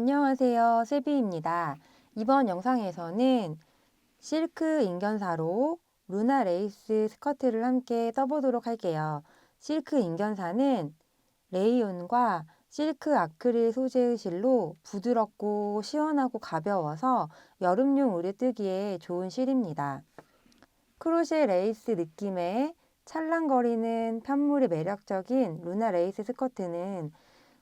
안녕하세요. 세비입니다. 이번 영상에서는 실크 인견사로 루나 레이스 스커트를 함께 떠보도록 할게요. 실크 인견사는 레이온과 실크 아크릴 소재의 실로 부드럽고 시원하고 가벼워서 여름용 의류뜨기에 좋은 실입니다. 크로셰 레이스 느낌의 찰랑거리는 편물이 매력적인 루나 레이스 스커트는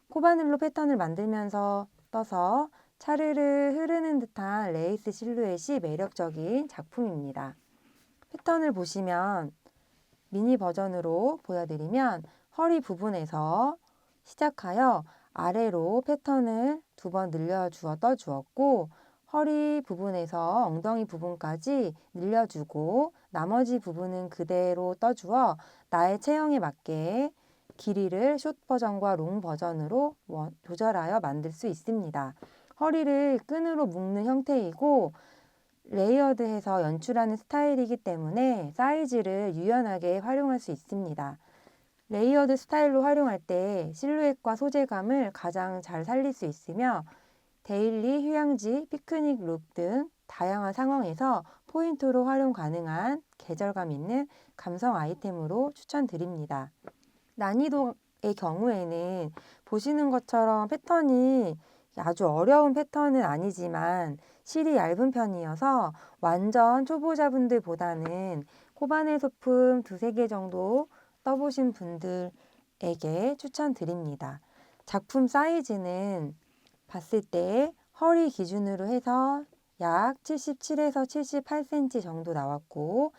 코바늘로 패턴을 만들면서 떠서 차르르 흐르는 듯한 레이스 실루엣이 매력적인 작품입니다. 패턴을 보시면 미니 버전으로 보여드리면 허리 부분에서 시작하여 아래로 패턴을 2번 늘려주어 떠주었고 허리 부분에서 엉덩이 부분까지 늘려주고 나머지 부분은 그대로 떠주어 나의 체형에 맞게 길이를 숏 버전과 롱 버전으로 조절하여 만들 수 있습니다. 허리를 끈으로 묶는 형태이고 레이어드해서 연출하는 스타일이기 때문에 사이즈를 유연하게 활용할 수 있습니다. 레이어드 스타일로 활용할 때 실루엣과 소재감을 가장 잘 살릴 수 있으며 데일리, 휴양지, 피크닉 룩 등 다양한 상황에서 포인트로 활용 가능한 계절감 있는 감성 아이템으로 추천드립니다. 난이도의 경우에는 보시는 것처럼 패턴이 아주 어려운 패턴은 아니지만 실이 얇은 편이어서 완전 초보자분들보다는 코바늘 소품 2~3개 정도 떠보신 분들에게 추천드립니다. 작품 사이즈는 봤을 때 허리 기준으로 해서 약 77에서 78cm 정도 나왔고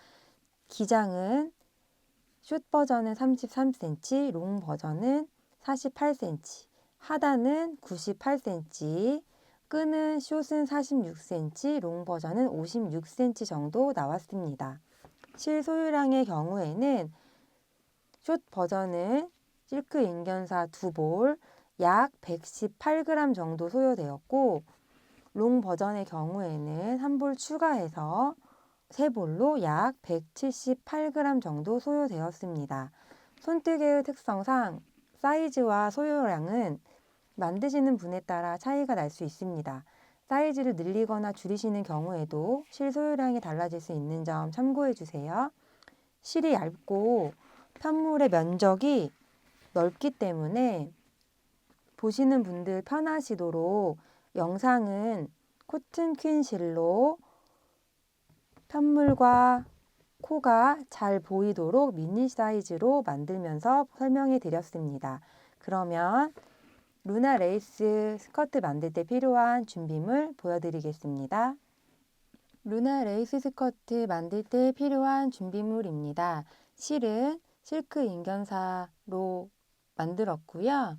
기장은 숏 버전은 33cm, 롱 버전은 48cm, 하단은 98cm, 끈은 숏은 46cm, 롱 버전은 56cm 정도 나왔습니다. 실 소유량의 경우에는 숏 버전은 실크 인견사 2볼 약 118g 정도 소요되었고 롱 버전의 경우에는 한 볼 추가해서 3볼로 약 178g 정도 소요되었습니다. 손뜨개의 특성상 사이즈와 소요량은 만드시는 분에 따라 차이가 날 수 있습니다. 사이즈를 늘리거나 줄이시는 경우에도 실 소요량이 달라질 수 있는 점 참고해 주세요. 실이 얇고 편물의 면적이 넓기 때문에 보시는 분들 편하시도록 영상은 코튼 퀸 실로 편물과 코가 잘 보이도록 미니 사이즈로 만들면서 설명해 드렸습니다. 그러면 루나 레이스 스커트 만들 때 필요한 준비물 보여드리겠습니다. 루나 레이스 스커트 만들 때 필요한 준비물입니다. 실은 실크 인견사로 만들었고요.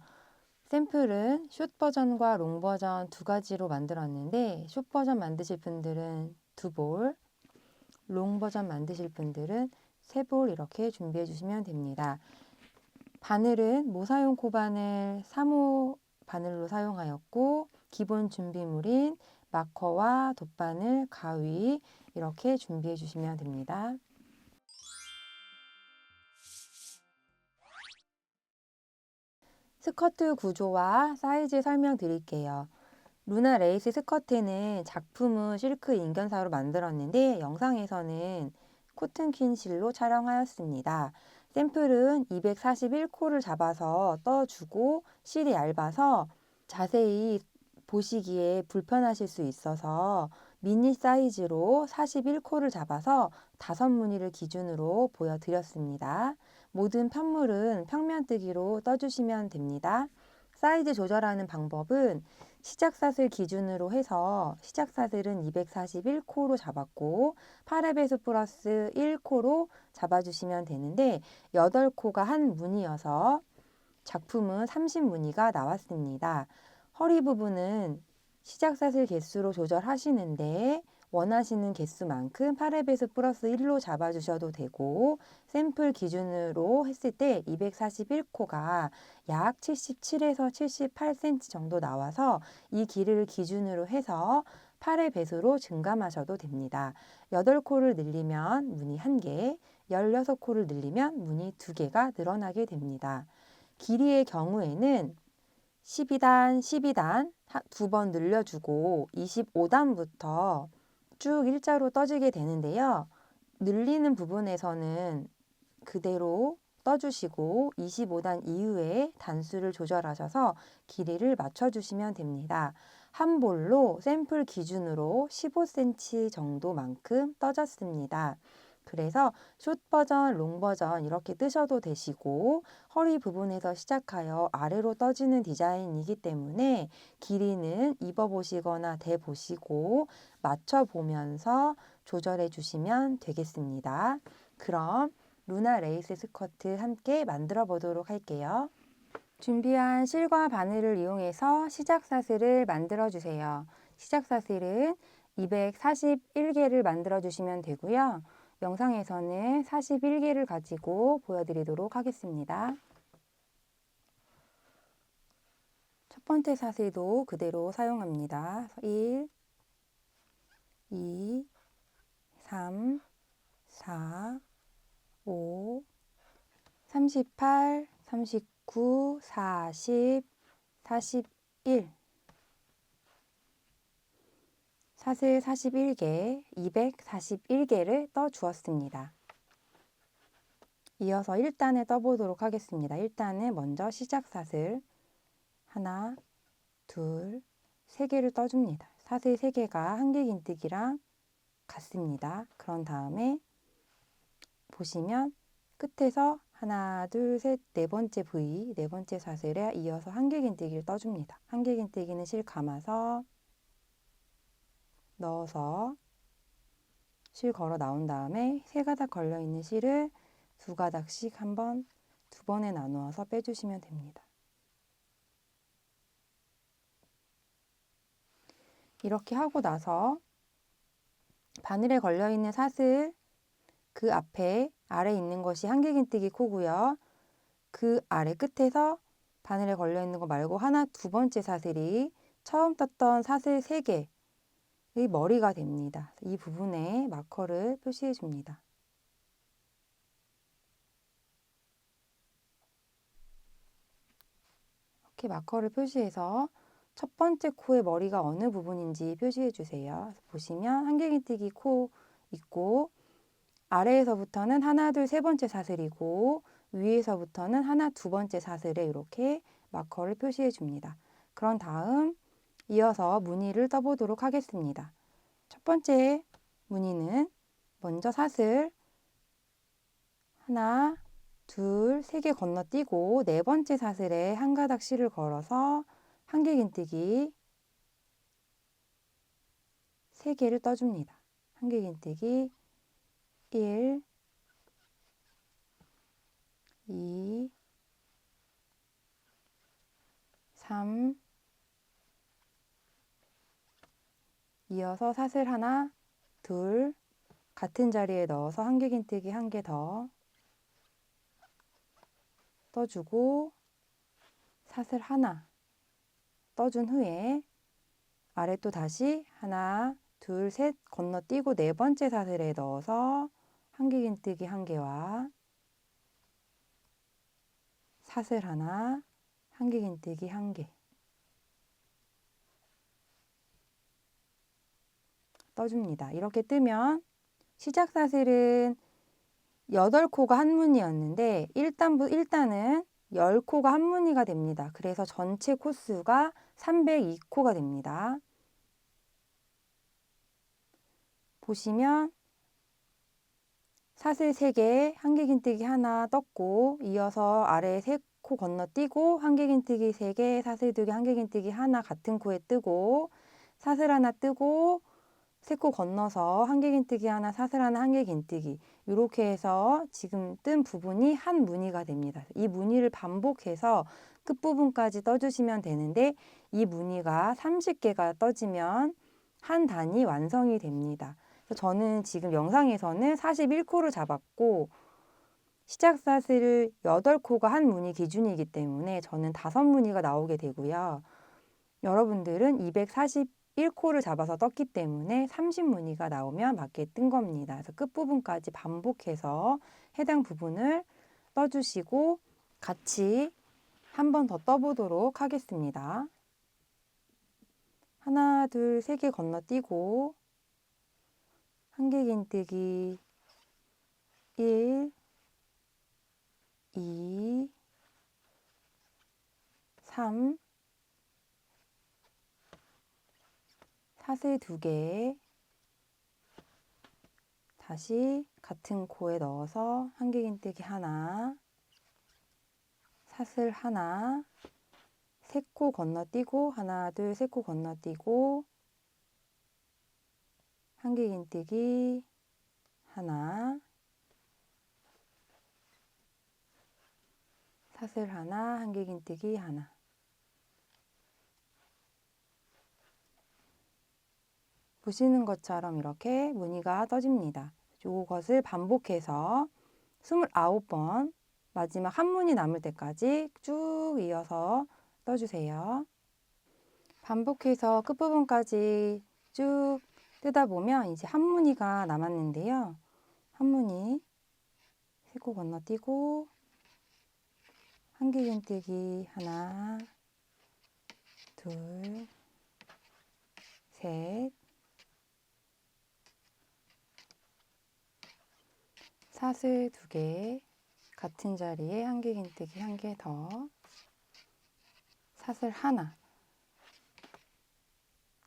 샘플은 숏 버전과 롱 버전 2가지로 만들었는데 숏 버전 만드실 분들은 2볼, 롱 버전 만드실 분들은 3볼 이렇게 준비해 주시면 됩니다. 바늘은 모사용 코바늘 3호 바늘로 사용하였고 기본 준비물인 마커와 돗바늘, 가위 이렇게 준비해 주시면 됩니다. 스커트 구조와 사이즈 설명드릴게요. 루나 레이스 스커트는 작품은 실크 인견사로 만들었는데 영상에서는 코튼 퀸 실로 촬영하였습니다. 샘플은 241코를 잡아서 떠주고 실이 얇아서 자세히 보시기에 불편하실 수 있어서 미니 사이즈로 41코를 잡아서 5무늬를 기준으로 보여드렸습니다. 모든 편물은 평면뜨기로 떠주시면 됩니다. 사이즈 조절하는 방법은 시작사슬 기준으로 해서 시작사슬은 241코로 잡았고 8의 배수 플러스 1코로 잡아주시면 되는데 8코가 한 무늬여서 작품은 30무늬가 나왔습니다. 허리 부분은 시작사슬 개수로 조절하시는데 원하시는 개수만큼 8의 배수 플러스 1로 잡아주셔도 되고 샘플 기준으로 했을 때 241코가 약 77에서 78cm 정도 나와서 이 길이를 기준으로 해서 8의 배수로 증감하셔도 됩니다. 8코를 늘리면 무늬 1개, 16코를 늘리면 무늬 2개가 늘어나게 됩니다. 길이의 경우에는 12단, 12단 두 번 늘려주고 25단부터 쭉 일자로 떠지게 되는데요. 늘리는 부분에서는 그대로 떠주시고 25단 이후에 단수를 조절하셔서 길이를 맞춰주시면 됩니다. 한 볼로 샘플 기준으로 15cm 정도만큼 떠졌습니다. 그래서 숏 버전, 롱 버전 이렇게 뜨셔도 되시고 허리 부분에서 시작하여 아래로 떠지는 디자인이기 때문에 길이는 입어보시거나 대보시고 맞춰보면서 조절해 주시면 되겠습니다. 그럼 루나 레이스 스커트 함께 만들어 보도록 할게요. 준비한 실과 바늘을 이용해서 시작 사슬을 만들어 주세요. 시작 사슬은 241개를 만들어 주시면 되고요. 영상에서는 41개를 가지고 보여드리도록 하겠습니다. 첫 번째 사슬도 그대로 사용합니다. 1, 2, 3, 4, 5, 38, 39, 40, 41 사슬 41개, 241개를 떠 주었습니다. 이어서 1단을 떠보도록 하겠습니다. 1단은 먼저 시작 사슬 하나, 둘, 3개를 떠줍니다. 사슬 3개가 한길긴뜨기랑 같습니다. 그런 다음에 보시면 끝에서 하나, 둘, 셋, 네 번째 부위, 네 번째 사슬에 이어서 한길긴뜨기를 떠줍니다. 한길긴뜨기는 실 감아서 넣어서 실 걸어 나온 다음에 3가닥 걸려있는 실을 2가닥씩 두 번에 나누어서 빼주시면 됩니다. 이렇게 하고 나서 바늘에 걸려있는 사슬 그 앞에 아래 있는 것이 한길긴뜨기 코고요. 그 아래 끝에서 바늘에 걸려있는 거 말고 두 번째 사슬이 처음 떴던 사슬 3개의 머리가 됩니다. 이 부분에 마커를 표시해 줍니다. 이렇게 마커를 표시해서 첫 번째 코의 머리가 어느 부분인지 표시해 주세요. 보시면 한길긴뜨기 코 있고 아래에서부터는 하나, 둘, 세 번째 사슬이고 위에서부터는 하나, 두 번째 사슬에 이렇게 마커를 표시해 줍니다. 그런 다음 이어서 무늬를 떠보도록 하겠습니다. 첫 번째 무늬는 먼저 사슬 하나, 둘, 3개 건너뛰고 네 번째 사슬에 한 가닥 실을 걸어서 한길긴뜨기 3개를 떠줍니다. 한길긴뜨기 1, 2, 3, 이어서 사슬 하나, 둘, 같은 자리에 넣어서 한길긴뜨기 1개 더 떠주고 사슬 하나 떠준 후에 아래 또 다시 하나, 둘, 셋 건너뛰고 네 번째 사슬에 넣어서 한길긴뜨기 1개와 사슬 하나, 한길긴뜨기 1개 떠줍니다. 이렇게 뜨면 시작 사슬은 8코가 한 무늬였는데 1단은 10코가 한 무늬가 됩니다. 그래서 전체 코수가 302코가 됩니다. 보시면 사슬 3개, 한길긴뜨기 하나 떴고 이어서 아래 3코 건너뛰고 한길긴뜨기 3개, 사슬 2개, 한길긴뜨기 하나 같은 코에 뜨고 사슬 하나 뜨고 3코 건너서 한길긴뜨기 하나, 사슬 하나, 한길긴뜨기 이렇게 해서 지금 뜬 부분이 한 무늬가 됩니다. 이 무늬를 반복해서 끝부분까지 떠주시면 되는데 이 무늬가 30개가 떠지면 한 단이 완성이 됩니다. 저는 지금 영상에서는 41코를 잡았고 시작 사슬 8코가 한 무늬 기준이기 때문에 저는 5무늬가 나오게 되고요. 여러분들은 241코를 잡아서 떴기 때문에 30무늬가 나오면 맞게 뜬 겁니다. 그래서 끝부분까지 반복해서 해당 부분을 떠주시고 같이 한 번 더 떠보도록 하겠습니다. 하나, 둘, 세 개 건너뛰고 한길긴뜨기 1, 2, 3, 사슬 2개, 다시 같은 코에 넣어서 한길긴뜨기 하나, 사슬 하나, 세 코 건너뛰고 하나, 둘, 세 코 건너뛰고 한길긴뜨기 하나, 사슬 하나, 한길긴뜨기 하나. 보시는 것처럼 이렇게 무늬가 떠집니다. 이것을 반복해서 29번 마지막 한 무늬 남을 때까지 쭉 이어서 떠주세요. 반복해서 끝부분까지 쭉 뜨다 보면 이제 한 무늬가 남았는데요. 한 무늬 세 코 건너뛰고 한길긴뜨기 하나, 둘, 셋, 사슬 2개, 같은 자리에 한길긴뜨기 한 개 더, 사슬 하나.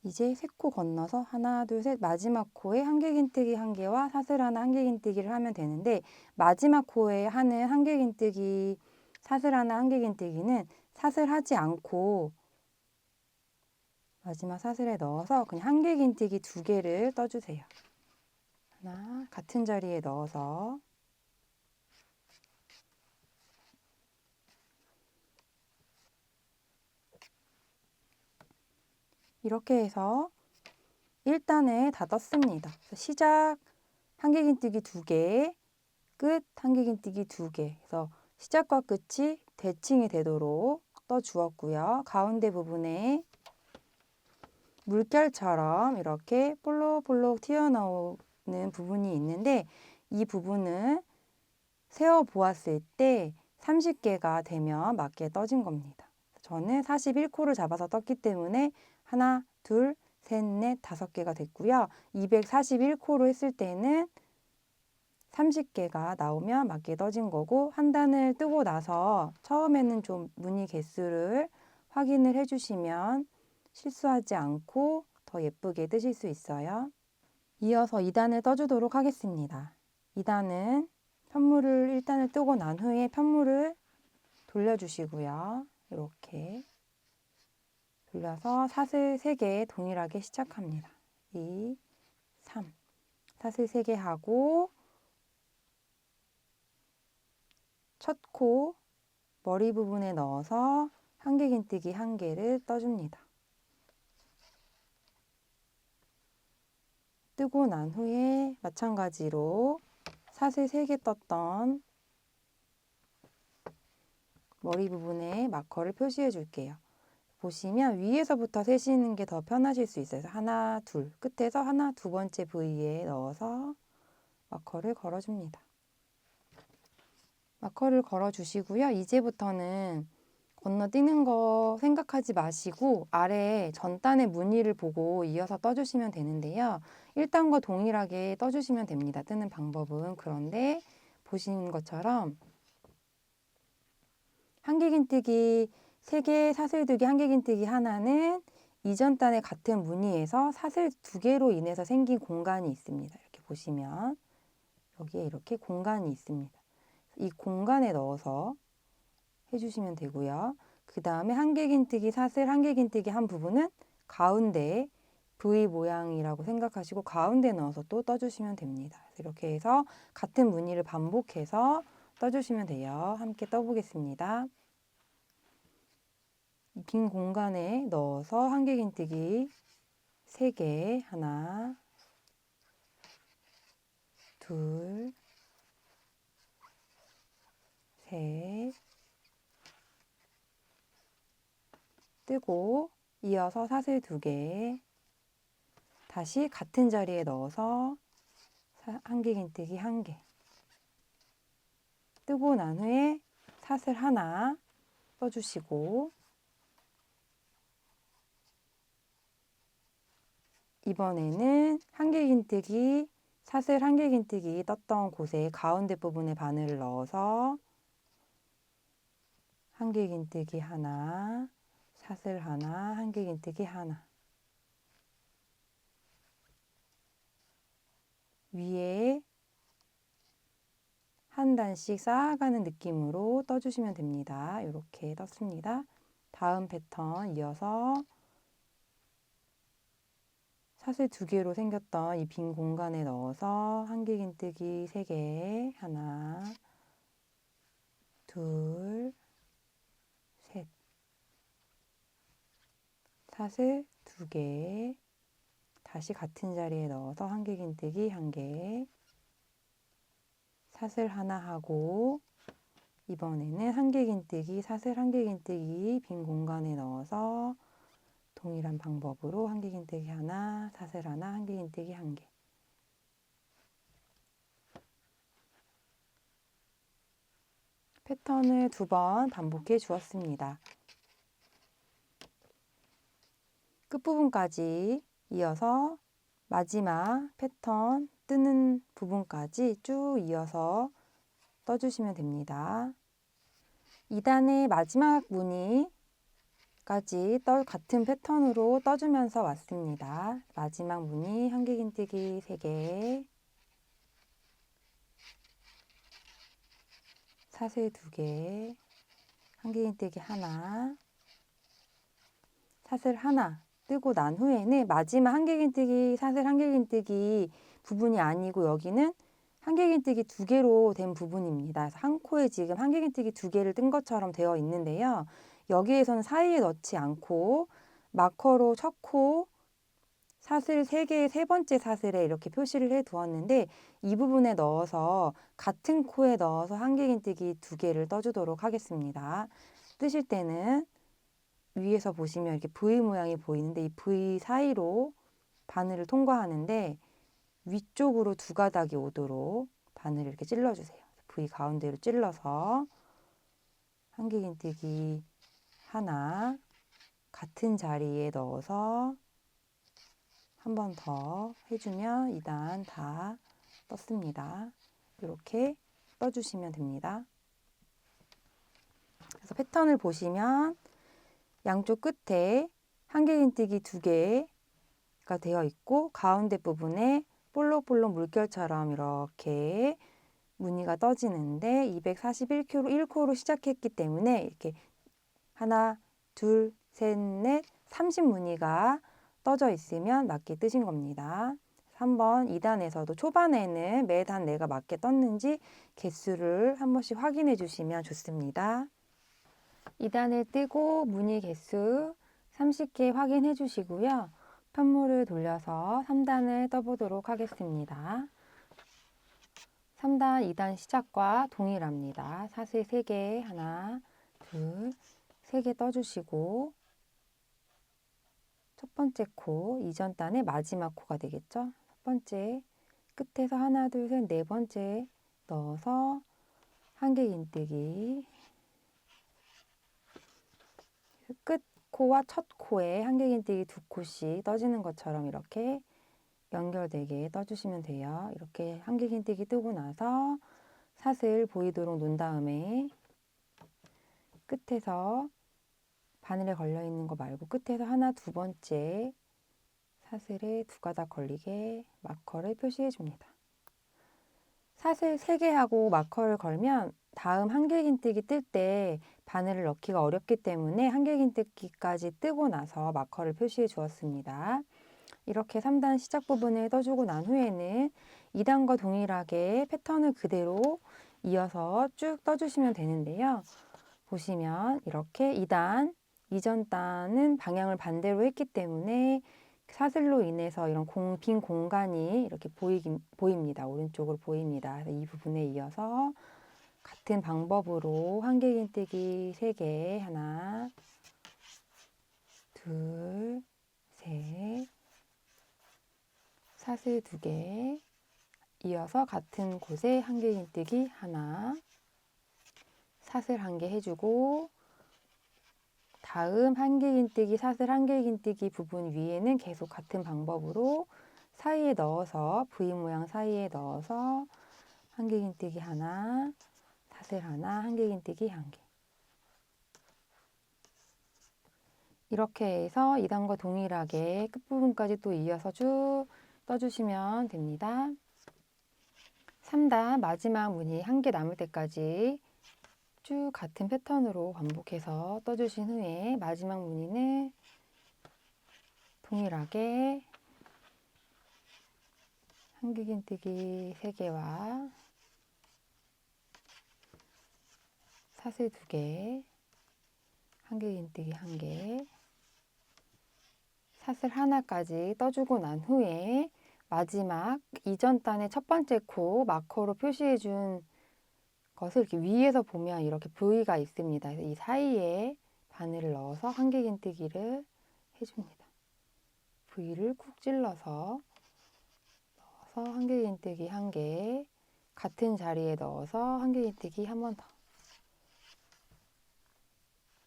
이제 세 코 건너서 하나, 둘, 셋 마지막 코에 한길긴뜨기 한 개와 사슬 하나 한길긴뜨기를 하면 되는데 마지막 코에 하는 한길긴뜨기 사슬 하나 한길긴뜨기는 사슬 하지 않고 마지막 사슬에 넣어서 그냥 한길긴뜨기 2개를 떠주세요. 하나, 같은 자리에 넣어서 이렇게 해서 1단을 다 떴습니다. 시작 한길긴뜨기 2개, 끝 한길긴뜨기 2개. 그래서 시작과 끝이 대칭이 되도록 떠주었고요. 가운데 부분에 물결처럼 이렇게 볼록볼록 튀어나오는 부분이 있는데 이 부분은 세어 보았을 때 30개가 되면 맞게 떠진 겁니다. 저는 41코를 잡아서 떴기 때문에 하나, 둘, 셋, 넷, 5개가 됐고요. 241코로 했을 때는 30개가 나오면 맞게 떠진 거고 한 단을 뜨고 나서 처음에는 좀 무늬 개수를 확인을 해주시면 실수하지 않고 더 예쁘게 뜨실 수 있어요. 이어서 2단을 떠주도록 하겠습니다. 2단은 편물을 1단을 뜨고 난 후에 편물을 돌려주시고요. 이렇게 돌려서 사슬 3개 동일하게 시작합니다. 2, 3 사슬 3개 하고 첫 코 머리 부분에 넣어서 한길긴뜨기 1개를 떠줍니다. 뜨고 난 후에 마찬가지로 사슬 3개 떴던 머리 부분에 마커를 표시해 줄게요. 보시면 위에서부터 세시는 게 더 편하실 수 있어요. 하나, 둘, 끝에서 하나, 두 번째 부위에 넣어서 마커를 걸어줍니다. 마커를 걸어주시고요. 이제부터는 건너뛰는 거 생각하지 마시고 아래에 전단의 무늬를 보고 이어서 떠주시면 되는데요. 1단과 동일하게 떠주시면 됩니다. 뜨는 방법은. 그런데 보시는 것처럼 한길긴뜨기 3개, 사슬 2개, 한길긴뜨기 하나는 이전 단의 같은 무늬에서 사슬 2개로 인해서 생긴 공간이 있습니다. 이렇게 보시면 여기에 이렇게 공간이 있습니다. 이 공간에 넣어서 해주시면 되고요. 그 다음에 한길긴뜨기 사슬, 한길긴뜨기 한 부분은 가운데 V 모양이라고 생각하시고 가운데 넣어서 또 떠주시면 됩니다. 이렇게 해서 같은 무늬를 반복해서 떠주시면 돼요. 함께 떠보겠습니다. 빈 공간에 넣어서 한길긴뜨기 3개, 하나, 둘, 셋, 뜨고 이어서 사슬 2개, 다시 같은 자리에 넣어서 한길긴뜨기 1개, 뜨고 난 후에 사슬 하나, 떠주시고 이번에는 한길긴뜨기, 사슬 한길긴뜨기 떴던 곳에 가운데 부분에 바늘을 넣어서 한길긴뜨기 하나, 사슬 하나, 한길긴뜨기 하나. 위에 한 단씩 쌓아가는 느낌으로 떠주시면 됩니다. 이렇게 떴습니다. 다음 패턴 이어서 사슬 2개로 생겼던 이 빈 공간에 넣어서 한길긴뜨기 3개, 하나, 둘, 셋, 사슬 2개, 다시 같은 자리에 넣어서 한길긴뜨기 1개, 사슬 하나 하고 이번에는 한길긴뜨기, 사슬 한길긴뜨기 빈 공간에 넣어서 동일한 방법으로 한길긴뜨기 하나, 사슬 하나, 한길긴뜨기 1개. 패턴을 2번 반복해 주었습니다. 끝부분까지 이어서 마지막 패턴 뜨는 부분까지 쭉 이어서 떠주시면 됩니다. 2단의 마지막 무늬까지 같은 패턴으로 떠주면서 왔습니다. 마지막 무늬 한길긴뜨기 3개, 사슬 2개, 한길긴뜨기 하나, 사슬 하나 뜨고 난 후에는 마지막 한길긴뜨기, 사슬 한길긴뜨기 부분이 아니고 여기는 한길긴뜨기 2개로 된 부분입니다. 그래서 한 코에 지금 한길긴뜨기 2개를 뜬 것처럼 되어 있는데요. 여기에서는 사이에 넣지 않고 마커로 첫 코, 사슬 3개의 세 번째 사슬에 이렇게 표시를 해 두었는데 이 부분에 넣어서 같은 코에 넣어서 한길긴뜨기 2개를 떠주도록 하겠습니다. 뜨실 때는 위에서 보시면 이렇게 V 모양이 보이는데 이 V 사이로 바늘을 통과하는데 위쪽으로 2가닥이 오도록 바늘을 이렇게 찔러주세요. V 가운데로 찔러서 한길긴뜨기 하나 같은 자리에 넣어서 한 번 더 해주면 2단 다 떴습니다. 이렇게 떠주시면 됩니다. 그래서 패턴을 보시면 양쪽 끝에 한길긴뜨기 2개가 되어 있고 가운데 부분에 볼록볼록 물결처럼 이렇게 무늬가 떠지는데 241코로 1코로 시작했기 때문에 이렇게 하나, 둘, 셋, 넷, 30무늬가 떠져 있으면 맞게 뜨신 겁니다. 한번 2단에서도 초반에는 매 단 내가 맞게 떴는지 개수를 한 번씩 확인해 주시면 좋습니다. 2단을 뜨고 무늬 개수 30개 확인해 주시고요. 편물을 돌려서 3단을 떠보도록 하겠습니다. 3단, 2단 시작과 동일합니다. 사슬 3개, 하나, 둘, 3개 떠주시고 첫 번째 코, 이전 단의 마지막 코가 되겠죠? 첫 번째 끝에서 하나, 둘, 셋, 네 번째 넣어서 한길긴뜨기 끝 코와 첫 코에 한길긴뜨기 2코씩 떠지는 것처럼 이렇게 연결되게 떠주시면 돼요. 이렇게 한길긴뜨기 뜨고 나서 사슬 보이도록 놓은 다음에 끝에서 바늘에 걸려 있는 거 말고 끝에서 하나, 두 번째 사슬에 2가닥 걸리게 마커를 표시해 줍니다. 사슬 3개 하고 마커를 걸면 다음 한길긴뜨기 뜰 때 바늘을 넣기가 어렵기 때문에 한길긴뜨기까지 뜨고 나서 마커를 표시해 주었습니다. 이렇게 3단 시작 부분을 떠주고 난 후에는 2단과 동일하게 패턴을 그대로 이어서 쭉 떠주시면 되는데요. 보시면 이렇게 2단, 이전 단은 방향을 반대로 했기 때문에 사슬로 인해서 이런 빈 공간이 이렇게 보입니다. 오른쪽으로 보입니다. 그래서 이 부분에 이어서 같은 방법으로 한길긴뜨기 3개, 하나, 둘, 셋, 사슬 2개, 이어서 같은 곳에 한길긴뜨기 하나, 사슬 1개 해주고 다음 한길긴뜨기, 사슬 한길긴뜨기 부분 위에는 계속 같은 방법으로 사이에 넣어서 V 모양 사이에 넣어서 한길긴뜨기 하나, 사슬 하나, 한길긴뜨기 한 개. 이렇게 해서 2단과 동일하게 끝부분까지 또 이어서 쭉 떠주시면 됩니다. 3단 마지막 무늬 한 개 남을 때까지 쭉 같은 패턴으로 반복해서 떠주신 후에 마지막 무늬는 동일하게 한길긴뜨기 3개와 사슬 2개, 한길긴뜨기 1개, 사슬 하나까지 떠주고 난 후에 마지막 이전 단의 첫 번째 코 마커로 표시해 준 것을 이렇게 위에서 보면 이렇게 V가 있습니다. 그래서 이 사이에 바늘을 넣어서 한길긴뜨기를 해줍니다. V를 쿡 찔러서 한길긴뜨기 1개, 같은 자리에 넣어서 한길긴뜨기 한 번 더.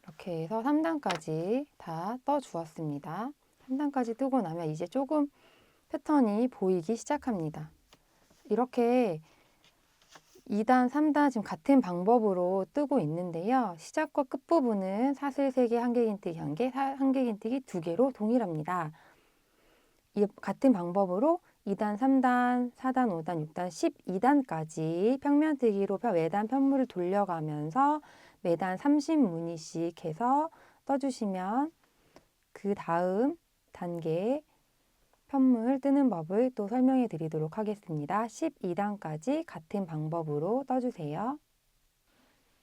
이렇게 해서 3단까지 다 떠주었습니다. 3단까지 뜨고 나면 이제 조금 패턴이 보이기 시작합니다. 이렇게 2단, 3단 지금 같은 방법으로 뜨고 있는데요. 시작과 끝부분은 사슬 3개, 한길긴뜨기 1개, 한길긴뜨기 2개로 동일합니다. 이 같은 방법으로 2단, 3단, 4단, 5단, 6단, 12단까지 평면뜨기로 매단 편물을 돌려가면서 매단 30무늬씩 해서 떠주시면 그 다음 단계 편물 뜨는 법을 또 설명해 드리도록 하겠습니다. 12단까지 같은 방법으로 떠주세요.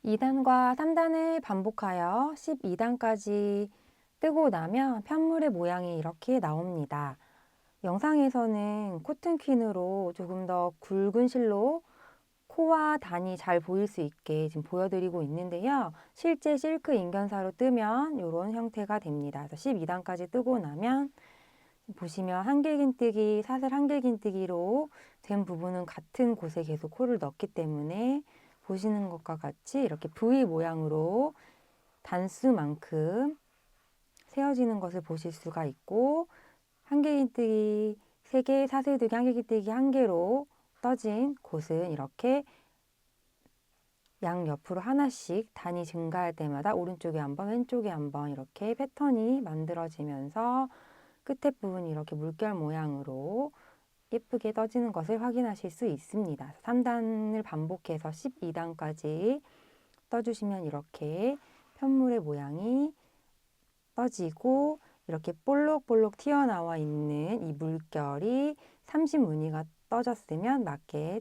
2단과 3단을 반복하여 12단까지 뜨고 나면 편물의 모양이 이렇게 나옵니다. 영상에서는 코튼퀸으로 조금 더 굵은 실로 코와 단이 잘 보일 수 있게 지금 보여드리고 있는데요. 실제 실크 인견사로 뜨면 이런 형태가 됩니다. 그래서 12단까지 뜨고 나면 보시면 한길긴뜨기, 사슬 한길긴뜨기로 된 부분은 같은 곳에 계속 코를 넣기 때문에 보시는 것과 같이 이렇게 V 모양으로 단수만큼 세워지는 것을 보실 수가 있고 한길긴뜨기 3개, 사슬 2개, 한길긴뜨기 1개로 떠진 곳은 이렇게 양옆으로 하나씩 단이 증가할 때마다 오른쪽에 한 번, 왼쪽에 한 번 이렇게 패턴이 만들어지면서 끝에 부분이 이렇게 물결 모양으로 예쁘게 떠지는 것을 확인하실 수 있습니다. 3단을 반복해서 12단까지 떠주시면 이렇게 편물의 모양이 떠지고 이렇게 볼록볼록 튀어나와 있는 이 물결이 30무늬가 떠졌으면 맞게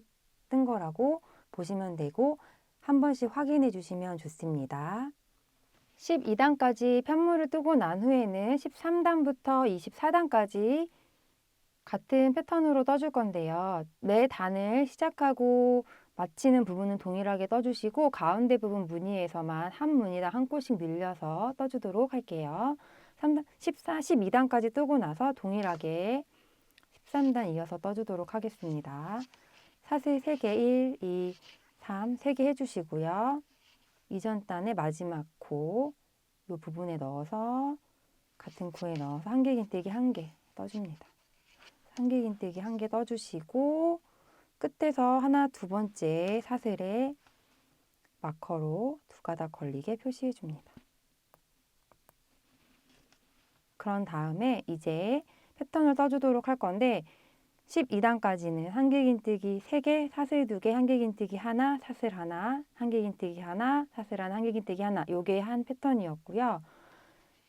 뜬 거라고 보시면 되고 한 번씩 확인해 주시면 좋습니다. 12단까지 편물을 뜨고 난 후에는 13단부터 24단까지 같은 패턴으로 떠줄 건데요. 매 단을 시작하고 마치는 부분은 동일하게 떠주시고 가운데 부분 무늬에서만 한 무늬당 한 코씩 늘려서 떠주도록 할게요. 12단까지 뜨고 나서 동일하게 13단 이어서 떠주도록 하겠습니다. 사슬 3개 1, 2, 3, 3개 해주시고요. 이전 단의 마지막 코 이 부분에 넣어서 같은 코에 넣어서 한길긴뜨기 1개 떠줍니다. 한길긴뜨기 1개 떠주시고 끝에서 하나, 두 번째 사슬에 마커로 2가닥 걸리게 표시해 줍니다. 그런 다음에 이제 패턴을 떠주도록 할 건데 12단까지는 한길긴뜨기 3개, 사슬 2개, 한길긴뜨기 하나, 사슬 하나, 한길긴뜨기 하나, 사슬 하나, 한길긴뜨기 하나 요게 한 패턴이었고요.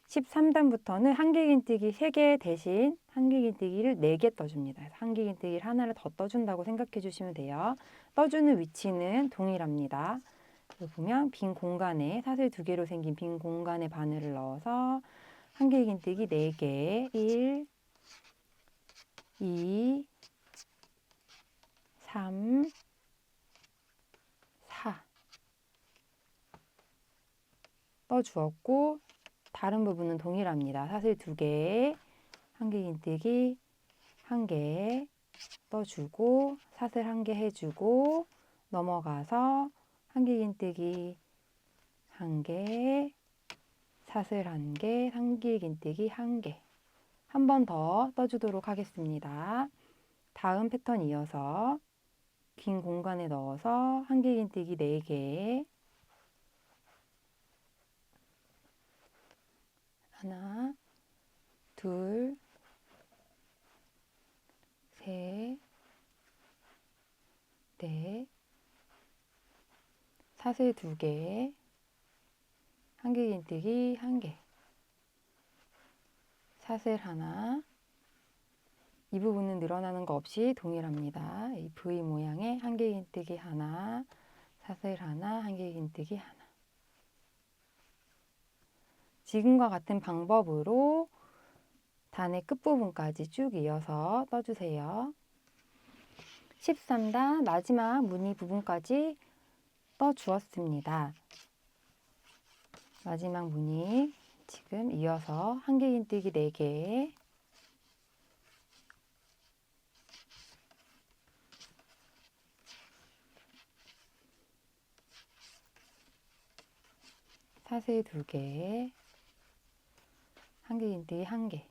13단부터는 한길긴뜨기 3개 대신 한길긴뜨기를 4개 떠줍니다. 그래서 한길긴뜨기를 하나를 더 떠준다고 생각해 주시면 돼요. 떠주는 위치는 동일합니다. 여기 보면 빈 공간에 사슬 2개로 생긴 빈 공간에 바늘을 넣어서 한길긴뜨기 4개 1, 2, 3, 4 떠주었고 다른 부분은 동일합니다. 사슬 2개, 한길긴뜨기 1개 떠주고 사슬 1개 해주고 넘어가서 한길긴뜨기 1개, 사슬 1개, 한길긴뜨기 1개. 한 번 더 떠주도록 하겠습니다. 다음 패턴 이어서 빈 공간에 넣어서 한길긴뜨기 4개. 하나, 둘, 셋, 넷, 사슬 2개, 한길긴뜨기 1개, 사슬 하나. 이 부분은 늘어나는 거 없이 동일합니다. 이 V 모양의 한길긴뜨기 하나, 사슬 하나, 한길긴뜨기 하나. 지금과 같은 방법으로 단의 끝부분까지 쭉 이어서 떠주세요. 13단 마지막 무늬 부분까지 떠주었습니다. 마지막 무늬 지금 이어서 한길긴뜨기 4개, 사슬 2개, 한길긴뜨기 1개.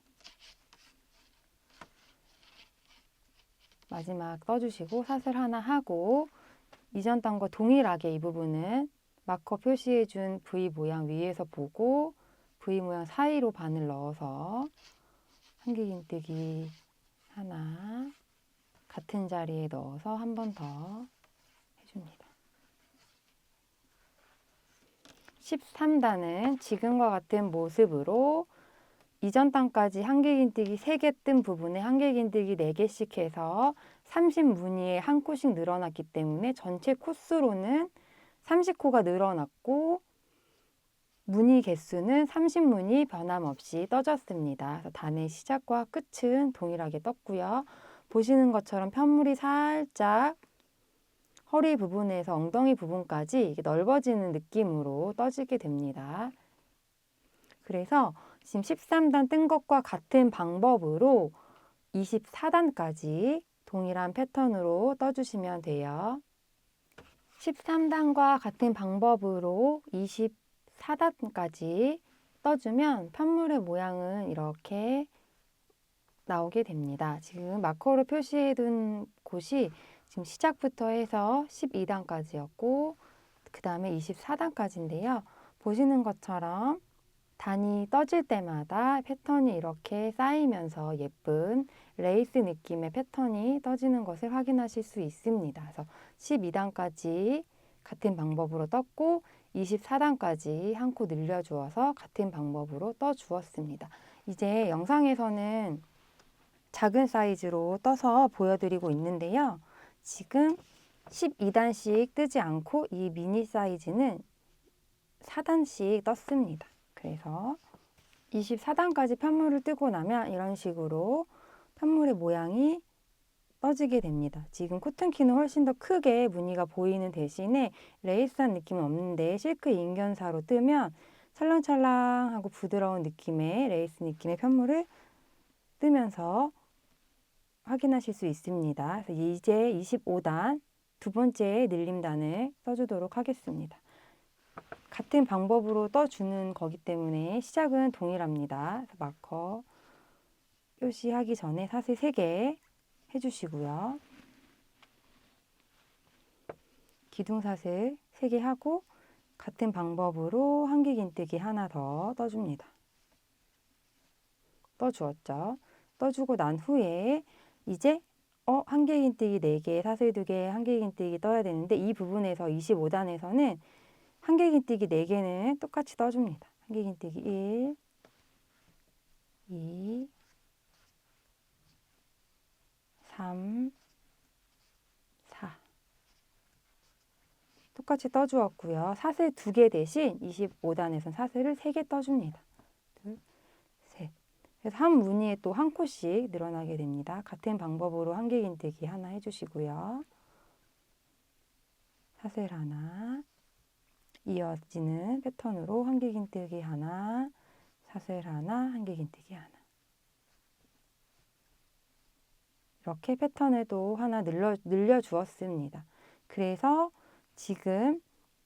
마지막 떠주시고 사슬 하나 하고 이전 단과 동일하게 이 부분은 마커 표시해준 V 모양 위에서 보고 V 모양 사이로 바늘 넣어서 한길긴뜨기 하나 같은 자리에 넣어서 한 번 더 해줍니다. 13단은 지금과 같은 모습으로 이전 단까지 한길긴뜨기 3개 뜬 부분에 한길긴뜨기 4개씩 해서 30무늬에 한 코씩 늘어났기 때문에 전체 코스로는 30코가 늘어났고 무늬 개수는 30무늬 변함없이 떠졌습니다. 그래서 단의 시작과 끝은 동일하게 떴고요. 보시는 것처럼 편물이 살짝 허리 부분에서 엉덩이 부분까지 넓어지는 느낌으로 떠지게 됩니다. 그래서 지금 13단 뜬 것과 같은 방법으로 24단까지 동일한 패턴으로 떠주시면 돼요. 13단과 같은 방법으로 24단까지 떠주면 편물의 모양은 이렇게 나오게 됩니다. 지금 마커로 표시해둔 곳이 지금 시작부터 해서 12단까지였고 그 다음에 24단까지인데요. 보시는 것처럼 단이 떠질 때마다 패턴이 이렇게 쌓이면서 예쁜 레이스 느낌의 패턴이 떠지는 것을 확인하실 수 있습니다. 그래서 12단까지 같은 방법으로 떴고 24단까지 한 코 늘려주어서 같은 방법으로 떠주었습니다. 이제 영상에서는 작은 사이즈로 떠서 보여드리고 있는데요. 지금 12단씩 뜨지 않고 이 미니 사이즈는 4단씩 떴습니다. 그래서 24단까지 편물을 뜨고 나면 이런 식으로 편물의 모양이 떠지게 됩니다. 지금 코튼키는 훨씬 더 크게 무늬가 보이는 대신에 레이스한 느낌은 없는데 실크 인견사로 뜨면 찰랑찰랑하고 부드러운 느낌의 레이스 느낌의 편물을 뜨면서 확인하실 수 있습니다. 그래서 이제 25단 두 번째 늘림단을 써주도록 하겠습니다. 같은 방법으로 떠주는 거기 때문에 시작은 동일합니다. 그래서 마커 표시하기 전에 사슬 3개 해주시고요. 기둥사슬 3개 하고 같은 방법으로 한길긴뜨기 하나 더 떠줍니다. 떠주었죠. 떠주고 난 후에 이제 한길긴뜨기 4개, 사슬 2개, 한길긴뜨기 떠야 되는데 이 부분에서 25단에서는 한길긴뜨기 4개는 똑같이 떠줍니다. 한길긴뜨기 1, 2, 3, 4 똑같이 떠주었고요. 사슬 2개 대신 25단에서는 사슬을 3개 떠줍니다. 둘, 셋. 그래서 한 무늬에 또 한 코씩 늘어나게 됩니다. 같은 방법으로 한길긴뜨기 하나 해주시고요. 사슬 하나, 이어지는 패턴으로 한길긴뜨기 하나, 사슬 하나, 한길긴뜨기 하나. 이렇게 패턴을 또 하나 늘려주었습니다. 그래서 지금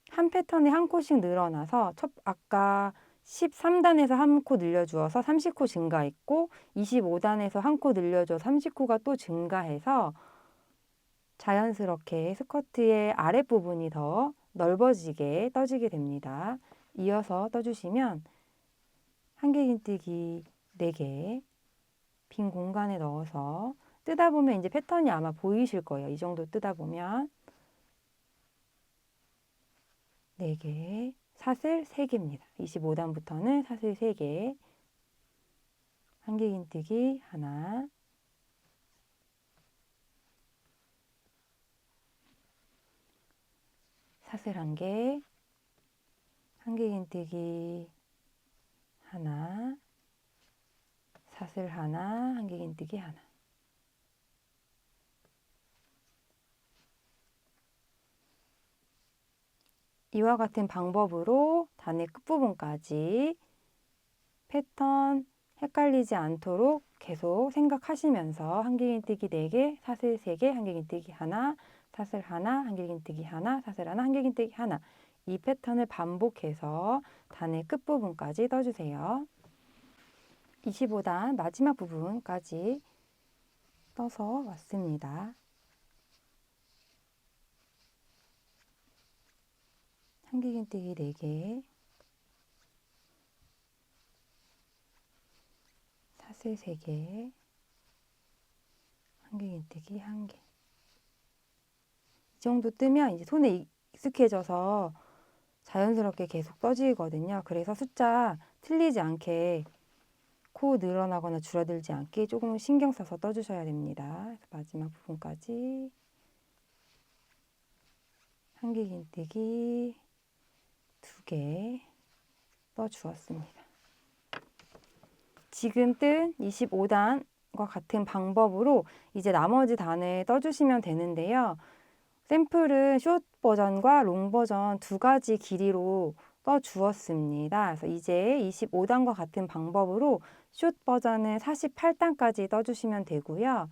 한 패턴에 한 코씩 늘어나서 아까 13단에서 한 코 늘려주어서 30코 증가했고 25단에서 한 코 늘려줘서 30코가 또 증가해서 자연스럽게 스커트의 아랫부분이 더 넓어지게 떠지게 됩니다. 이어서 떠주시면 한길긴뜨기 4개 빈 공간에 넣어서 뜨다 보면 이제 패턴이 아마 보이실 거예요. 이 정도 뜨다 보면 4개, 사슬 3개입니다. 25단부터는 사슬 3개, 한길긴뜨기 하나, 사슬 1개, 한길긴뜨기 하나, 사슬 하나, 한길긴뜨기 하나. 이와 같은 방법으로 단의 끝부분까지 패턴 헷갈리지 않도록 계속 생각하시면서 한길긴뜨기 4개, 사슬 3개, 한길긴뜨기 하나, 사슬 하나, 한길긴뜨기 하나, 사슬 하나, 한길긴뜨기 하나. 이 패턴을 반복해서 단의 끝부분까지 떠주세요. 25단 마지막 부분까지 떠서 왔습니다. 한길긴뜨기 4개, 사슬 3개, 한길긴뜨기 1개. 이 정도 뜨면 이제 손에 익숙해져서 자연스럽게 계속 떠지거든요. 그래서 숫자 틀리지 않게 코 늘어나거나 줄어들지 않게 조금 신경 써서 떠주셔야 됩니다. 마지막 부분까지 한길긴뜨기 2개 떠주었습니다. 지금 뜬 25단과 같은 방법으로 이제 나머지 단을 떠주시면 되는데요. 샘플은 숏 버전과 롱 버전 두 가지 길이로 떠주었습니다. 그래서 이제 25단과 같은 방법으로 숏 버전은 48단까지 떠주시면 되고요.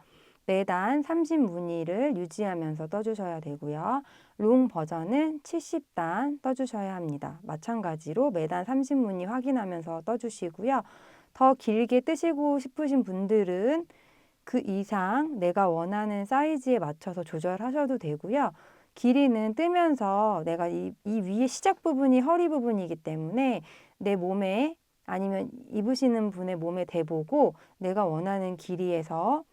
매단 30무늬를 유지하면서 떠주셔야 되고요. 롱 버전은 70단 떠주셔야 합니다. 마찬가지로 매단 30무늬 확인하면서 떠주시고요. 더 길게 뜨시고 싶으신 분들은 그 이상 내가 원하는 사이즈에 맞춰서 조절하셔도 되고요. 길이는 뜨면서 내가 이 위에 시작 부분이 허리 부분이기 때문에 내 몸에 아니면 입으시는 분의 몸에 대보고 내가 원하는 길이에서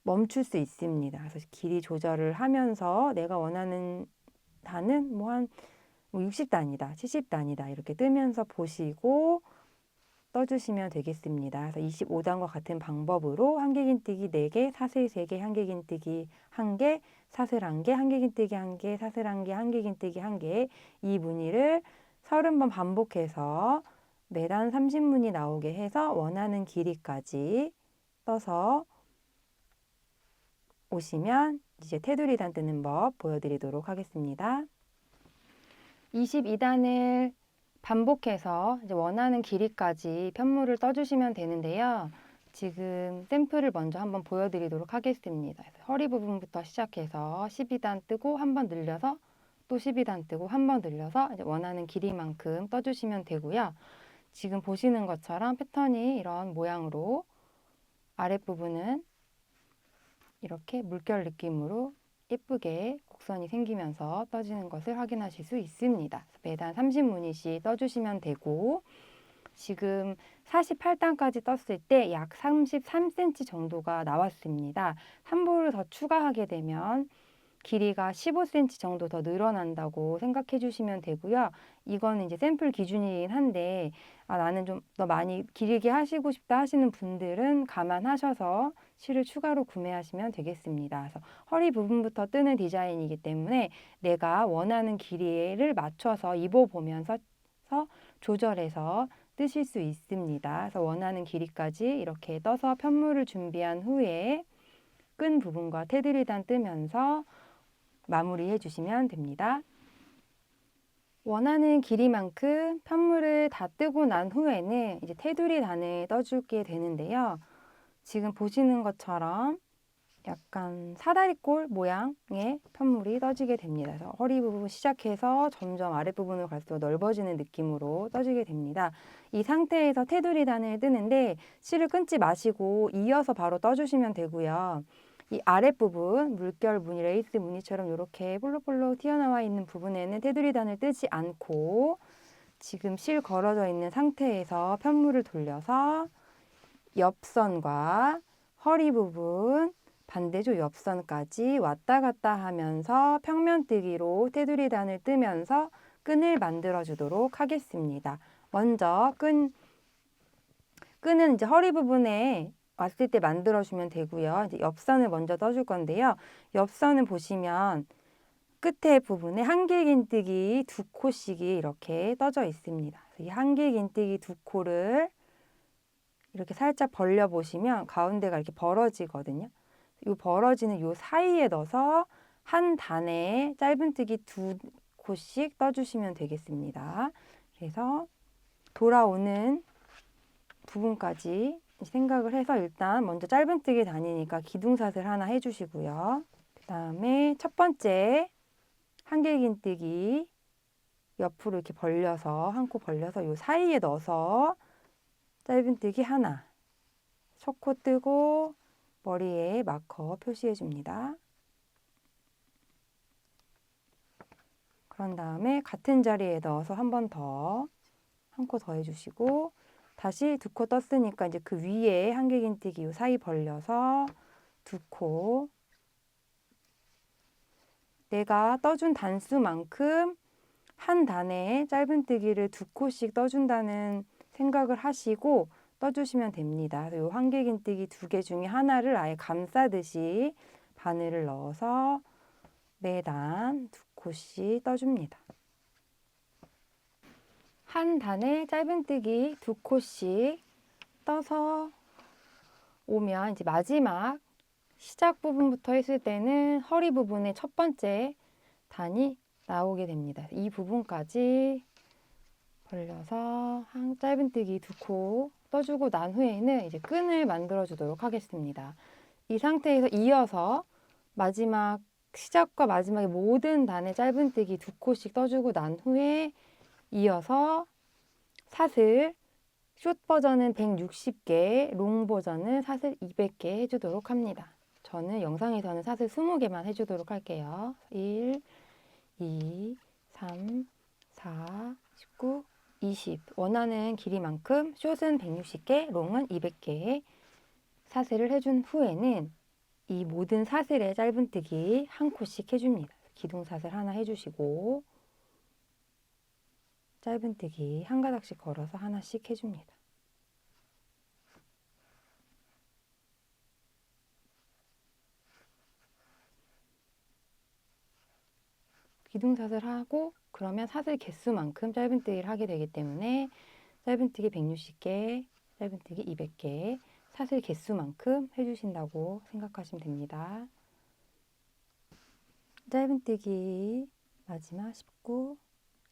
멈출 수 있습니다. 그래서 길이 조절을 하면서 내가 원하는 단은 뭐 한 60단이다, 70단이다 이렇게 뜨면서 보시고 떠주시면 되겠습니다. 그래서 25단과 같은 방법으로 한길긴뜨기 4개, 사슬 3개, 한길긴뜨기 1개, 사슬 1개, 한길긴뜨기 1개, 사슬 1개, 한길긴뜨기 1개 이 무늬를 30번 반복해서 매단 30무늬 나오게 해서 원하는 길이까지 떠서 오시면 이제 테두리단 뜨는 법 보여드리도록 하겠습니다. 22단을 반복해서 이제 원하는 길이까지 편물을 떠주시면 되는데요. 지금 샘플을 먼저 한번 보여드리도록 하겠습니다. 허리 부분부터 시작해서 12단 뜨고 한 번 늘려서 또 12단 뜨고 한 번 늘려서 이제 원하는 길이만큼 떠주시면 되고요. 지금 보시는 것처럼 패턴이 이런 모양으로 아랫부분은 이렇게 물결 느낌으로 예쁘게 곡선이 생기면서 떠지는 것을 확인하실 수 있습니다. 매단 30무늬씩 떠주시면 되고 지금 48단까지 떴을 때 약 33cm 정도가 나왔습니다. 3보를 더 추가하게 되면 길이가 15cm 정도 더 늘어난다고 생각해 주시면 되고요. 이거는 이제 샘플 기준이긴 한데 나는 좀 더 많이 길게 하시고 싶다 하시는 분들은 감안하셔서 실을 추가로 구매하시면 되겠습니다. 그래서 허리 부분부터 뜨는 디자인이기 때문에 내가 원하는 길이를 맞춰서 입어보면서 조절해서 뜨실 수 있습니다. 그래서 원하는 길이까지 이렇게 떠서 편물을 준비한 후에 끈 부분과 테두리단 뜨면서 마무리해 주시면 됩니다. 원하는 길이만큼 편물을 다 뜨고 난 후에는 이제 테두리 단을 떠줄게 되는데요. 지금 보시는 것처럼 약간 사다리꼴 모양의 편물이 떠지게 됩니다. 그래서 허리 부분 시작해서 점점 아랫부분으로 갈수록 넓어지는 느낌으로 떠지게 됩니다. 이 상태에서 테두리 단을 뜨는데 실을 끊지 마시고 이어서 바로 떠주시면 되고요. 이 아랫부분 물결 무늬, 레이스 무늬처럼 이렇게 볼록볼록 튀어나와 있는 부분에는 테두리 단을 뜨지 않고 지금 실 걸어져 있는 상태에서 편물을 돌려서 옆선과 허리 부분, 반대쪽 옆선까지 왔다 갔다 하면서 평면뜨기로 테두리 단을 뜨면서 끈을 만들어 주도록 하겠습니다. 먼저 끈은 이제 허리 부분에 왔을 때 만들어 주면 되고요. 이제 옆선을 먼저 떠줄 건데요. 옆선은 보시면 끝에 부분에 한길긴뜨기 2코씩이 이렇게 떠져 있습니다. 이 한길긴뜨기 2코를 이렇게 살짝 벌려 보시면 가운데가 이렇게 벌어지거든요. 이 벌어지는 요 사이에 넣어서 한 단에 짧은뜨기 2코씩 떠주시면 되겠습니다. 그래서 돌아오는 부분까지 생각을 해서 일단 먼저 짧은뜨기 단이니까 기둥사슬 하나 해주시고요. 그 다음에 첫 번째 한길긴뜨기 옆으로 이렇게 벌려서 한 코 벌려서 요 사이에 넣어서 짧은뜨기 하나, 첫 코 뜨고 머리에 마커 표시해 줍니다. 그런 다음에 같은 자리에 넣어서 한 번 더, 한 코 더 해주시고 다시 2코 떴으니까 이제 그 위에 한길긴뜨기 요 사이 벌려서 2코, 내가 떠준 단수만큼 한 단에 짧은뜨기를 2코씩 떠준다는 생각을 하시고 떠주시면 됩니다. 이 한길긴뜨기 2개 중에 하나를 아예 감싸듯이 바늘을 넣어서 매단 2코씩 떠줍니다. 한 단에 짧은뜨기 2코씩 떠서 오면 이제 마지막 시작 부분부터 했을 때는 허리 부분의 첫 번째 단이 나오게 됩니다. 이 부분까지 벌려서 한 짧은뜨기 2코 떠주고 난 후에는 이제 끈을 만들어 주도록 하겠습니다. 이 상태에서 이어서 마지막 시작과 마지막에 모든 단에 짧은뜨기 2코씩 떠주고 난 후에 이어서 사슬 숏 버전은 160개, 롱 버전은 사슬 200개 해주도록 합니다. 저는 영상에서는 사슬 20개만 해주도록 할게요. 1, 2, 3, 4, 19, 20 원하는 길이만큼 숏은 160개, 롱은 200개 사슬을 해준 후에는 이 모든 사슬의 짧은뜨기 한 코씩 해줍니다. 기둥사슬 하나 해주시고 짧은뜨기 한 가닥씩 걸어서 하나씩 해줍니다. 기둥사슬 하고 그러면 사슬 개수만큼 짧은뜨기를 하게 되기 때문에 짧은뜨기 160개, 짧은뜨기 200개 사슬 개수만큼 해주신다고 생각하시면 됩니다. 짧은뜨기 마지막 19,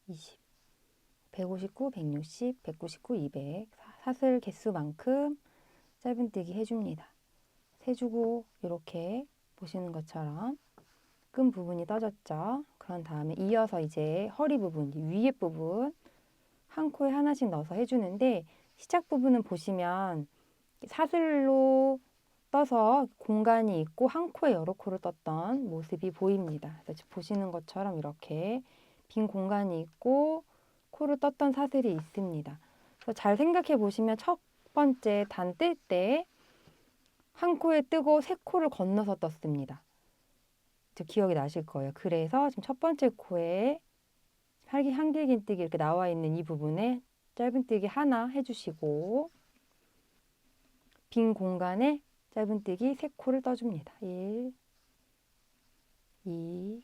20, 159, 160, 199, 200 사슬 개수만큼 짧은뜨기 해줍니다. 세주고 이렇게 보시는 것처럼 끈 부분이 떠졌죠. 그런 다음에 이어서 이제 허리 부분, 위에 부분 한 코에 하나씩 넣어서 해주는데 시작 부분은 보시면 사슬로 떠서 공간이 있고 한 코에 여러 코를 떴던 모습이 보입니다. 그래서 보시는 것처럼 이렇게 빈 공간이 있고 코를 떴던 사슬이 있습니다. 그래서 잘 생각해 보시면 첫 번째 단 뜰 때 한 코에 뜨고 세 코를 건너서 떴습니다. 기억이 나실 거예요. 그래서 지금 첫 번째 코에 한길긴뜨기 이렇게 나와 있는 이 부분에 짧은뜨기 하나 해주시고 빈 공간에 짧은뜨기 3코를 떠줍니다. 1, 2,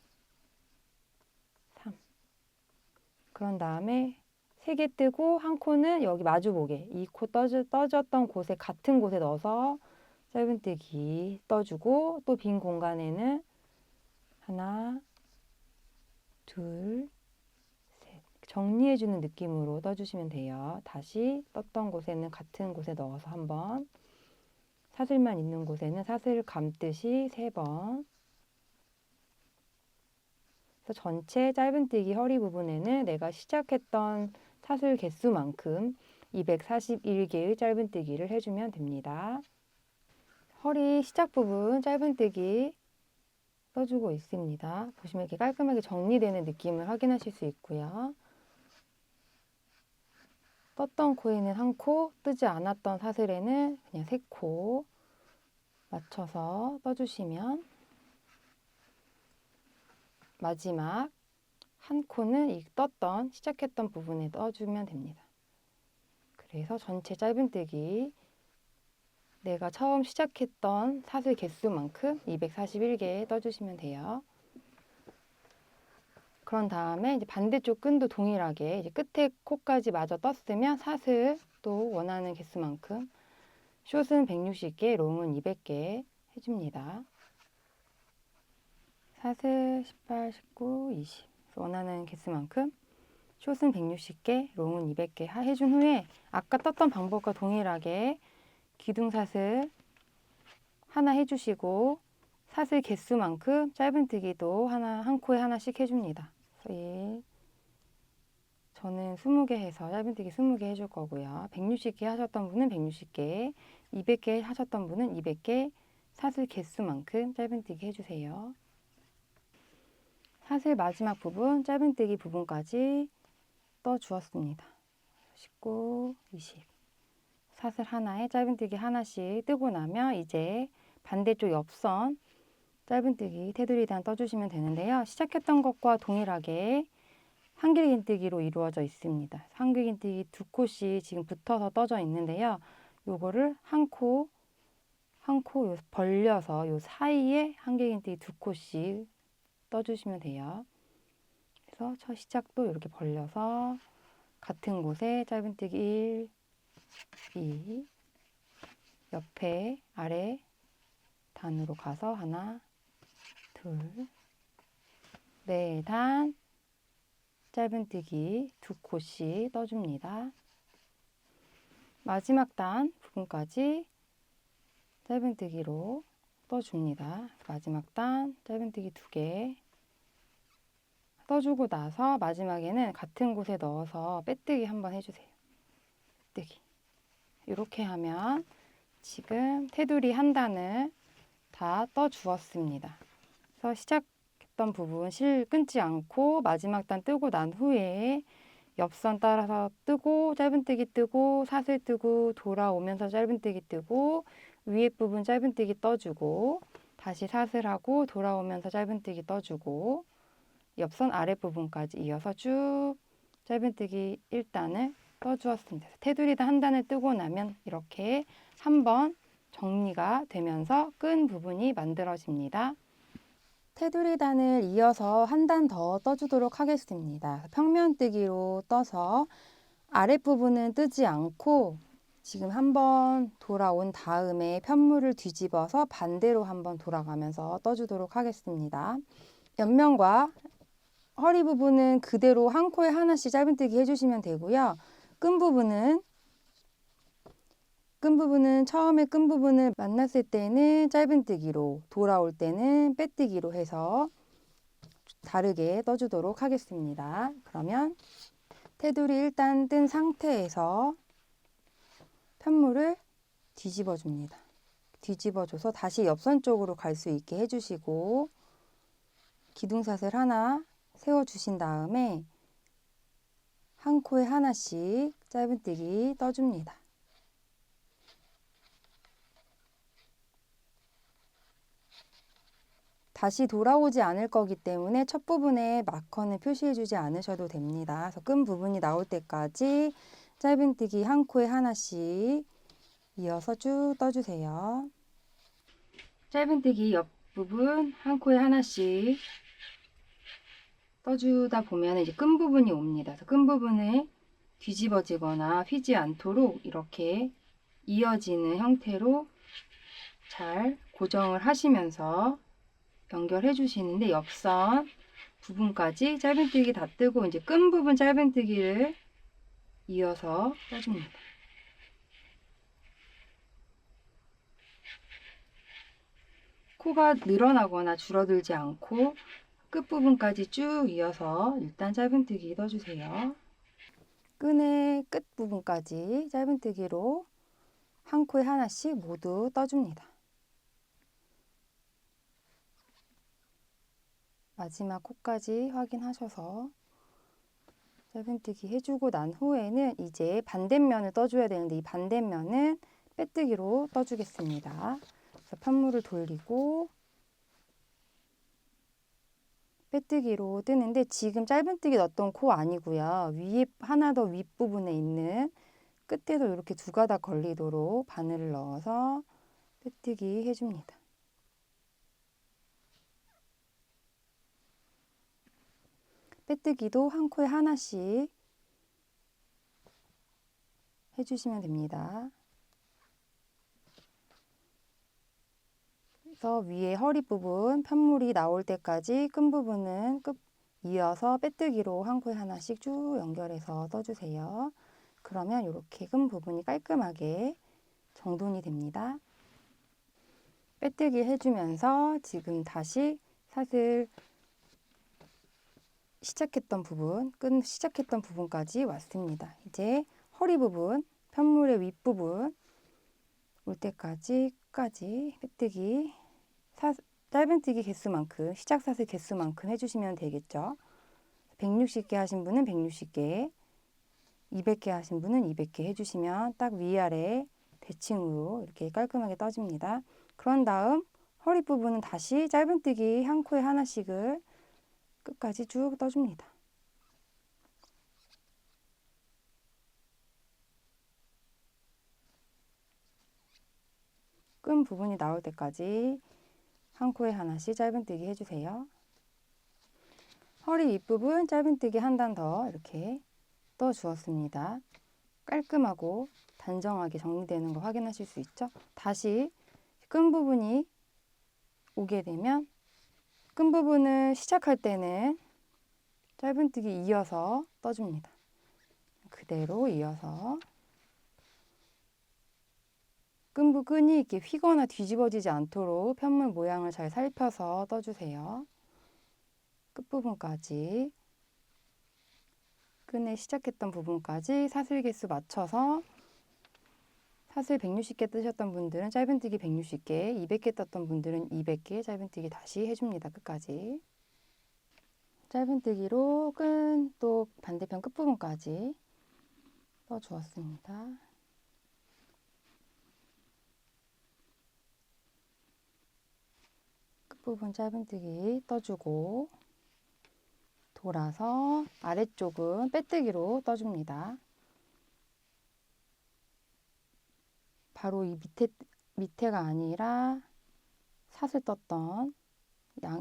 3 그런 다음에 3개 뜨고 한 코는 여기 마주보게 이 코 떠졌던 곳에 같은 곳에 넣어서 짧은뜨기 떠주고 또 빈 공간에는 하나, 둘, 셋 정리해주는 느낌으로 떠주시면 돼요. 다시 떴던 곳에는 같은 곳에 넣어서 한번 사슬만 있는 곳에는 사슬 감듯이 3번. 그래서 전체 짧은뜨기 허리 부분에는 내가 시작했던 사슬 개수만큼 241개의 짧은뜨기를 해주면 됩니다. 허리 시작 부분 짧은뜨기 떠주고 있습니다. 보시면 이렇게 깔끔하게 정리되는 느낌을 확인하실 수 있고요. 떴던 코에는 1코, 뜨지 않았던 사슬에는 그냥 3코 맞춰서 떠주시면 마지막 1코는 이 떴던 시작했던 부분에 떠주면 됩니다. 그래서 전체 짧은뜨기 내가 처음 시작했던 사슬 개수만큼 241개 떠주시면 돼요. 그런 다음에 이제 반대쪽 끈도 동일하게 이제 끝에 코까지 마저 떴으면 사슬 또 원하는 개수만큼 숏은 160개, 롱은 200개 해줍니다. 사슬 18, 19, 20 원하는 개수만큼 숏은 160개, 롱은 200개 해준 후에 아까 떴던 방법과 동일하게 기둥사슬 하나 해주시고 사슬 개수만큼 짧은뜨기도 한 코에 하나씩 해줍니다. 저는 20개 해서 짧은뜨기 20개 해줄 거고요. 160개 하셨던 분은 160개, 200개 하셨던 분은 200개 사슬 개수만큼 짧은뜨기 해주세요. 사슬 마지막 부분 짧은뜨기 부분까지 떠주었습니다. 19, 20 사슬 하나에 짧은뜨기 하나씩 뜨고 나면 이제 반대쪽 옆선 짧은뜨기 테두리단 떠주시면 되는데요. 시작했던 것과 동일하게 한길긴뜨기로 이루어져 있습니다. 한길긴뜨기 2코씩 지금 붙어서 떠져 있는데요. 요거를 한 코 벌려서 요 사이에 한길긴뜨기 2코씩 떠주시면 돼요. 그래서 첫 시작도 이렇게 벌려서 같은 곳에 짧은뜨기 1, 2, 옆에 아래 단으로 가서 하나, 둘, 네 단 짧은뜨기 2코씩 떠줍니다. 마지막 단 부분까지 짧은뜨기로 떠줍니다. 마지막 단 짧은뜨기 2개 떠주고 나서 마지막에는 같은 곳에 넣어서 빼뜨기 한번 해주세요. 빼뜨기. 이렇게 하면 지금 테두리 한 단을 다 떠주었습니다. 그래서 시작했던 부분 실 끊지 않고 마지막 단 뜨고 난 후에 옆선 따라서 뜨고 짧은뜨기 뜨고 사슬 뜨고 돌아오면서 짧은뜨기 뜨고 위에 부분 짧은뜨기 떠주고 다시 사슬하고 돌아오면서 짧은뜨기 떠주고 옆선 아랫부분까지 이어서 쭉 짧은뜨기 1단을 떠주었습니다. 테두리단 한 단을 뜨고 나면 이렇게 한번 정리가 되면서 끈 부분이 만들어집니다. 테두리단을 이어서 한 단 더 떠주도록 하겠습니다. 평면뜨기로 떠서 아랫부분은 뜨지 않고 지금 한번 돌아온 다음에 편물을 뒤집어서 반대로 한번 돌아가면서 떠주도록 하겠습니다. 옆면과 허리 부분은 그대로 한 코에 하나씩 짧은뜨기 해주시면 되고요. 끈 부분은 처음에 끈 부분을 만났을 때는 짧은뜨기로, 돌아올 때는 빼뜨기로 해서 다르게 떠주도록 하겠습니다. 그러면 테두리 일단 뜬 상태에서 편물을 뒤집어 줍니다. 뒤집어줘서 다시 옆선 쪽으로 갈 수 있게 해주시고 기둥사슬 하나 세워주신 다음에 한 코에 하나씩 짧은뜨기 떠줍니다. 다시 돌아오지 않을 거기 때문에 첫 부분에 마커는 표시해주지 않으셔도 됩니다. 그래서 끈 부분이 나올 때까지 짧은뜨기 한 코에 하나씩 이어서 쭉 떠주세요. 짧은뜨기 옆부분 한 코에 하나씩 떠주다 보면 이제 끈 부분이 옵니다. 그래서 끈 부분을 뒤집어지거나 휘지 않도록 이렇게 이어지는 형태로 잘 고정을 하시면서 연결해 주시는데 옆선 부분까지 짧은뜨기 다 뜨고 이제 끈 부분 짧은뜨기를 이어서 떠줍니다. 코가 늘어나거나 줄어들지 않고 끝부분까지 쭉 이어서 일단 짧은뜨기 떠주세요. 끈의 끝부분까지 짧은뜨기로 한 코에 하나씩 모두 떠줍니다. 마지막 코까지 확인하셔서 짧은뜨기 해주고 난 후에는 이제 반대면을 떠줘야 되는데 이 반대면은 빼뜨기로 떠주겠습니다. 그래서 편물을 돌리고 빼뜨기로 뜨는데 지금 짧은뜨기 넣었던 코 아니고요. 위에 하나 더 윗부분에 있는 끝에도 이렇게 두 가닥 걸리도록 바늘을 넣어서 빼뜨기 해줍니다. 빼뜨기도 한 코에 하나씩 해주시면 됩니다. 그래서 위에 허리 부분 편물이 나올 때까지 끈 부분은 이어서 빼뜨기로 한 코에 하나씩 쭉 연결해서 떠주세요. 그러면 이렇게 끈 부분이 깔끔하게 정돈이 됩니다. 빼뜨기 해주면서 지금 다시 사슬 시작했던 부분, 끈 시작했던 부분까지 왔습니다. 이제 허리 부분, 편물의 윗부분 올 때까지 끝까지 빼뜨기 짧은뜨기 개수만큼 시작 사슬 개수만큼 해주시면 되겠죠. 160개 하신 분은 160개, 200개 하신 분은 200개 해주시면 딱 위아래 대칭으로 이렇게 깔끔하게 떠집니다. 그런 다음 허리 부분은 다시 짧은뜨기 한 코에 하나씩을 끝까지 쭉 떠줍니다. 끈 부분이 나올 때까지 한 코에 하나씩 짧은뜨기 해주세요. 허리 윗부분 짧은뜨기 한 단 더 이렇게 떠주었습니다. 깔끔하고 단정하게 정리되는 거 확인하실 수 있죠? 다시 끈 부분이 오게 되면 끈 부분을 시작할 때는 짧은뜨기 이어서 떠줍니다. 그대로 이어서 끈이 이렇게 휘거나 뒤집어지지 않도록 편물 모양을 잘 살펴서 떠주세요. 끝부분까지 끈에 시작했던 부분까지 사슬 개수 맞춰서 사슬 160개 뜨셨던 분들은 짧은뜨기 160개, 200개 떴던 분들은 200개 짧은뜨기 다시 해줍니다. 끝까지. 짧은뜨기로 끈 또 반대편 끝부분까지 떠주었습니다. 끝부분 짧은뜨기 떠주고 돌아서 아래쪽은 빼뜨기로 떠줍니다. 바로 이 밑에가 아니라 사슬 떴던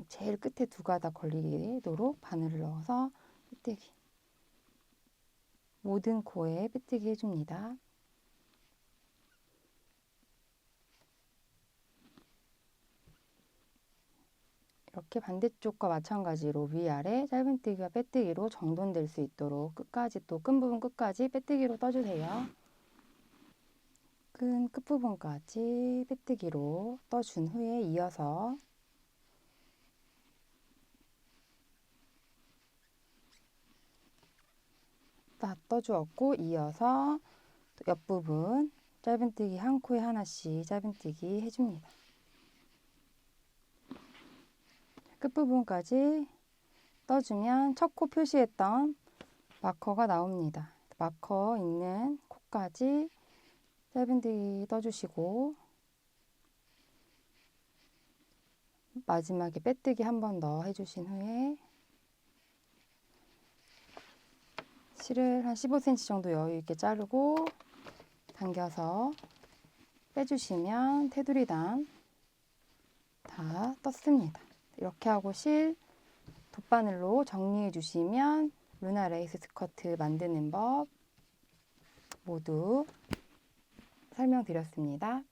제일 끝에 두 가닥 걸리도록 바늘을 넣어서 빼뜨기. 모든 코에 빼뜨기 해줍니다. 이렇게 반대쪽과 마찬가지로 위아래 짧은뜨기와 빼뜨기로 정돈될 수 있도록 끝까지 또 끈 부분 끝까지 빼뜨기로 떠주세요. 끈 끝부분까지 빼뜨기로 떠준 후에 이어서 다 떠주었고 이어서 또 옆부분 짧은뜨기 한 코에 하나씩 짧은뜨기 해줍니다. 끝부분까지 떠주면 첫 코 표시했던 마커가 나옵니다. 마커 있는 코까지 짧은뜨기 떠주시고 마지막에 빼뜨기 한 번 더 해주신 후에 실을 한 15cm 정도 여유 있게 자르고 당겨서 빼주시면 테두리단 다 떴습니다. 이렇게 하고 실 돗바늘로 정리해 주시면 루나 레이스 스커트 만드는 법 모두 설명드렸습니다.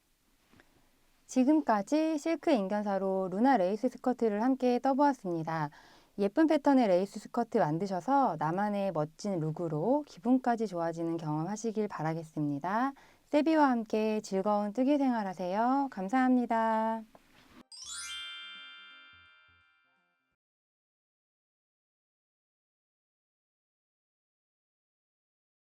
지금까지 실크 인견사로 루나 레이스 스커트를 함께 떠보았습니다. 예쁜 패턴의 레이스 스커트 만드셔서 나만의 멋진 룩으로 기분까지 좋아지는 경험 하시길 바라겠습니다. 세비와 함께 즐거운 뜨개 생활 하세요. 감사합니다.